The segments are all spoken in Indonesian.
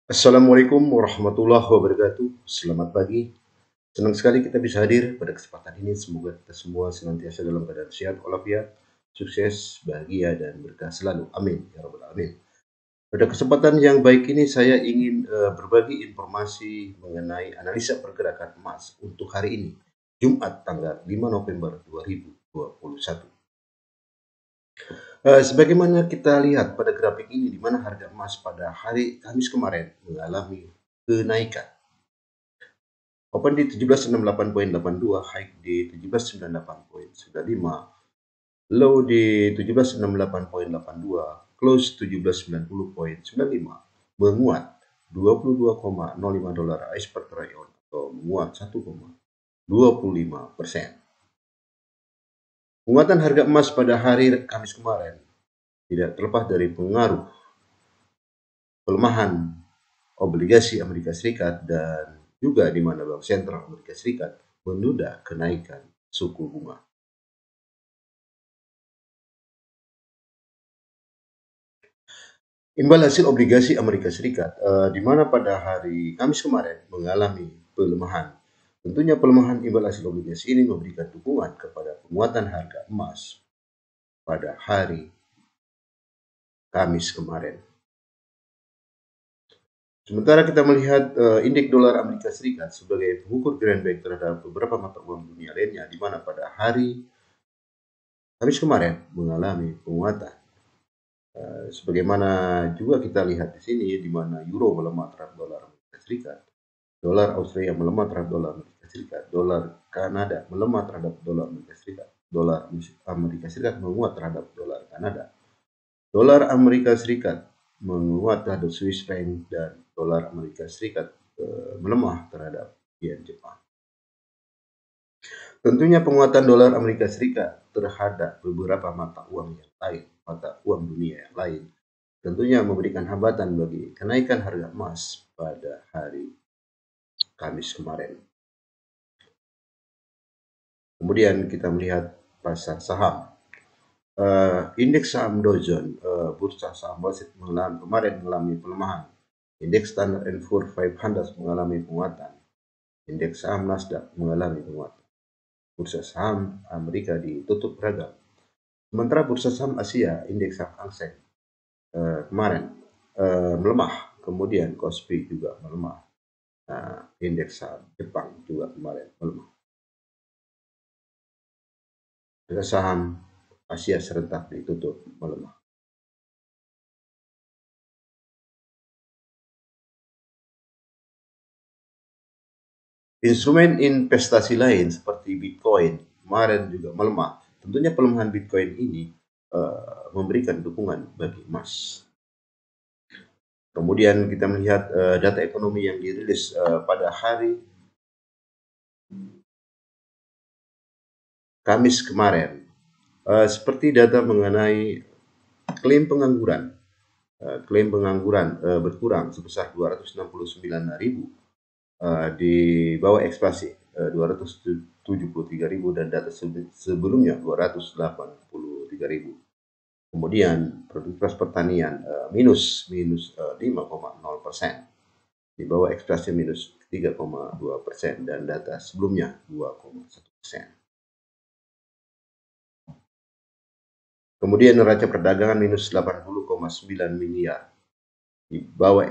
Assalamualaikum warahmatullahi wabarakatuh. Selamat pagi. Senang sekali kita bisa hadir pada kesempatan ini. Semoga kita semua senantiasa dalam keadaan sehat walafiat, sukses, bahagia, dan berkah selalu. Amin. Ya Rabbal Alamin. Pada kesempatan yang baik ini saya ingin berbagi informasi mengenai analisa pergerakan emas untuk hari ini, Jumat tanggal 5 November 2021. Sebagaimana kita lihat pada grafik ini, di mana harga emas pada hari Kamis kemarin mengalami kenaikan. Open di 1768,82, high di 1798,95, low di 1768,82, close 1790,95, menguat 22,05 dolar AS per troy ounce atau menguat 1,25%. Penguatan harga emas pada hari Kamis kemarin tidak terlepas dari pengaruh pelemahan obligasi Amerika Serikat dan juga di mana Bank Sentral Amerika Serikat menunda kenaikan suku bunga. Imbal hasil obligasi Amerika Serikat di mana pada hari Kamis kemarin mengalami pelemahan. Tentunya pelemahan imbal hasil obligasi ini memberikan dukungan kepada penguatan harga emas pada hari Kamis kemarin. Sementara kita melihat indeks dolar Amerika Serikat sebagai pengukur Greenback terhadap beberapa mata uang dunia lainnya, di mana pada hari Kamis kemarin mengalami penguatan. Sebagaimana juga kita lihat di sini, di mana euro melemah terhadap dolar Amerika Serikat, dolar Australia melemah terhadap dolar Amerika Serikat, dolar Kanada melemah terhadap dolar Amerika Serikat, dolar Amerika Serikat menguat terhadap dolar Kanada, dolar Amerika Serikat menguat terhadap Swiss franc, dan dolar Amerika Serikat melemah terhadap yen Jepang. Tentunya penguatan dolar Amerika Serikat terhadap beberapa mata uang yang lain, mata uang dunia yang lain, tentunya memberikan hambatan bagi kenaikan harga emas pada hari Kamis kemarin. Kemudian kita melihat pasar saham. Indeks saham Dow Jones, bursa saham Wall Street kemarin mengalami pelemahan. Indeks Standard & Poor's 500 mengalami penguatan. Indeks saham Nasdaq mengalami penguatan. Bursa saham Amerika ditutup beragam. Sementara bursa saham Asia, indeks saham Hang Seng kemarin melemah. Kemudian Kospi juga melemah. Indeks saham Jepang juga kemarin melemah. Bursa saham Asia serentak ditutup melemah. Instrumen investasi lain seperti Bitcoin kemarin juga melemah. Tentunya pelemahan Bitcoin ini memberikan dukungan bagi emas. Kemudian kita melihat data ekonomi yang dirilis pada hari Kamis kemarin. Seperti data mengenai klaim pengangguran. Klaim pengangguran berkurang sebesar 269.000 di bawah ekspektasi 273.000 dan data sebelumnya 283.000. Kemudian produktivitas pertanian minus 5,0%, di bawah ekspektasi minus 3,2% dan data sebelumnya 2,1%. Kemudian neraca perdagangan minus 80,9 miliar, di bawah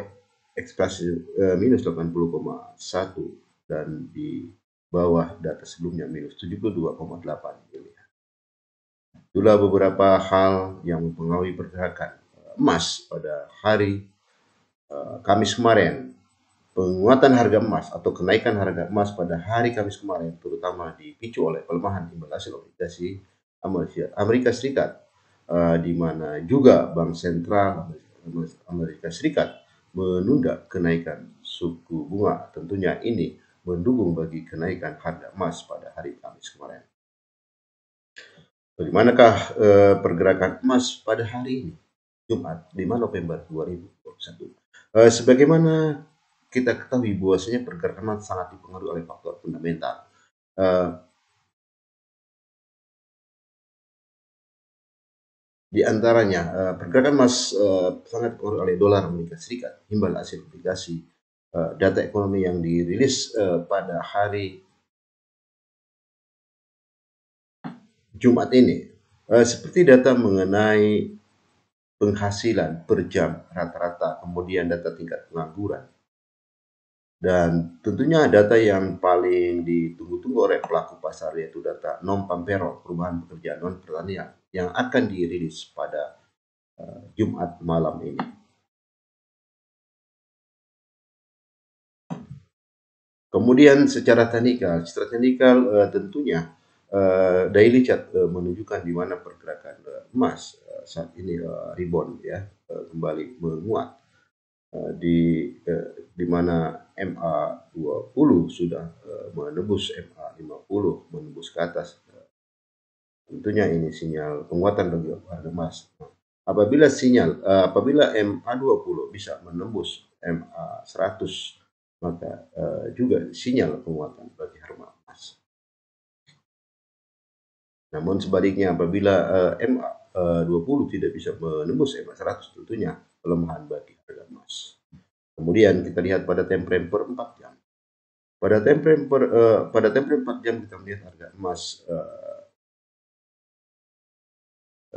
ekspektasi minus 80,1 dan di bawah data sebelumnya minus 72,8 miliar. Itulah beberapa hal yang mempengaruhi pergerakan emas pada hari Kamis kemarin. Penguatan harga emas atau kenaikan harga emas pada hari Kamis kemarin terutama dipicu oleh pelemahan imbal hasil obligasi Amerika Serikat, di mana juga Bank Sentral Amerika Serikat menunda kenaikan suku bunga. Tentunya ini mendukung bagi kenaikan harga emas pada hari Kamis kemarin. Bagaimanakah pergerakan emas pada hari ini, Jumat 5 November 2021? Sebagaimana kita ketahui bahwasanya pergerakan emas sangat dipengaruhi oleh faktor fundamental. Di antaranya pergerakan emas sangat dipengaruhi oleh dolar Amerika Serikat, imbal hasil obligasi, data ekonomi yang dirilis pada hari Jumat ini, seperti data mengenai penghasilan per jam rata-rata, kemudian data tingkat pengangguran, dan tentunya data yang paling ditunggu-tunggu oleh pelaku pasar yaitu data non-farm payroll, perubahan pekerjaan non pertanian yang akan dirilis pada Jumat malam ini. Kemudian secara teknikal tentunya daily chart menunjukkan di mana pergerakan emas saat ini rebound ya, kembali menguat di mana MA20 sudah menembus MA50, menembus ke atas. Tentunya ini sinyal penguatan bagi harga emas. Apabila MA20 bisa menembus MA100, maka juga sinyal penguatan bagi harga emas. Namun sebaliknya apabila MA20 tidak bisa menembus MA100, tentunya pelemahan bagi harga emas. Kemudian kita lihat pada time frame per 4 jam. Pada time frame 4 jam kita melihat harga emas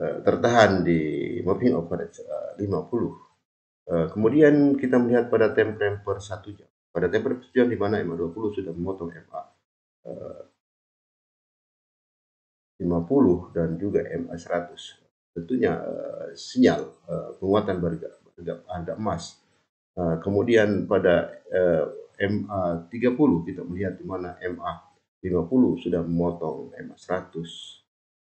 tertahan di moving average 50. Kemudian kita melihat pada time frame per 1 jam. Pada time frame 1 jam di mana MA20 sudah memotong MA 50 dan juga MA100. Tentunya sinyal penguatan harga emas. Kemudian pada MA30 kita melihat di mana MA50 sudah memotong MA100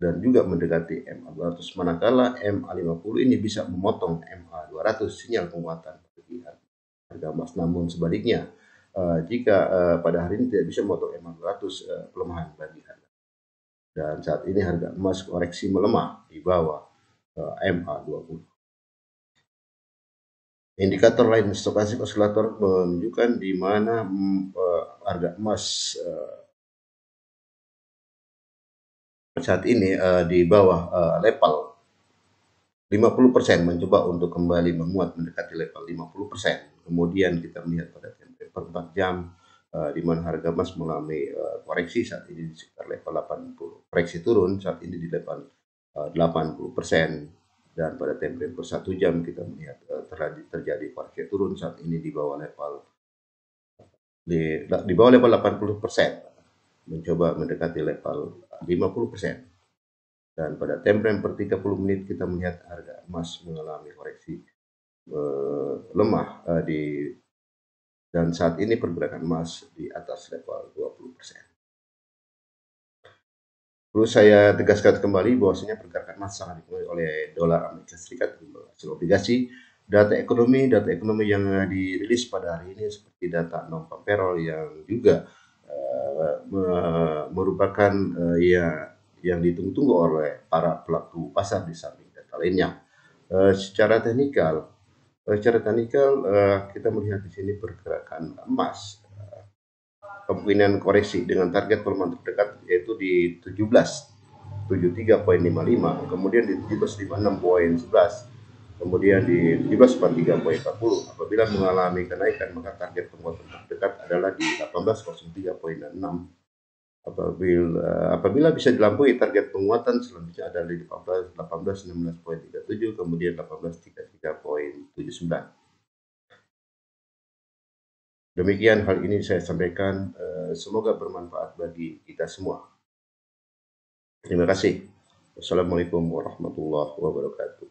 dan juga mendekati MA200, manakala MA50 ini bisa memotong MA200, sinyal penguatan bagi harga emas. Namun sebaliknya, jika pada hari ini tidak bisa memotong MA200, pelemahan bagi harga. Dan saat ini harga emas koreksi melemah di bawah MA20. Indikator lain stokastik osilator menunjukkan di mana harga emas saat ini di bawah level 50%, mencoba untuk kembali menguat mendekati level 50%. Kemudian kita melihat pada tempo per 4 jam di mana harga emas mengalami koreksi saat ini di sekitar level 80. Koreksi turun saat ini di level 80%. Dan pada tempo per 1 jam kita melihat terjadi koreksi turun saat ini di bawah level 80%, mencoba mendekati level 50%. Dan pada time frame per 30 menit kita melihat harga emas mengalami koreksi lemah dan saat ini pergerakan emas di atas level 20%. Perlu saya tegaskan kembali bahwasanya pergerakan emas sangat dipengaruhi oleh dolar Amerika Serikat, hasil obligasi, data ekonomi yang dirilis pada hari ini seperti data non-farm payroll yang juga merupakan yang ditunggu-tunggu oleh para pelaku pasar di samping data lainnya. Secara teknikal kita melihat di sini pergerakan emas kemungkinan koreksi dengan target pelemahan terdekat yaitu di 73.55, kemudian di 1756.11, kemudian di 1743.40. Apabila mengalami kenaikan maka target penguatan terdekat adalah di 1803.6. Apabila bisa dilampaui target penguatan selanjutnya ada di 1816.37, kemudian 1833.79. Demikian hal ini saya sampaikan, semoga bermanfaat bagi kita semua. Terima kasih. Wassalamualaikum warahmatullahi wabarakatuh.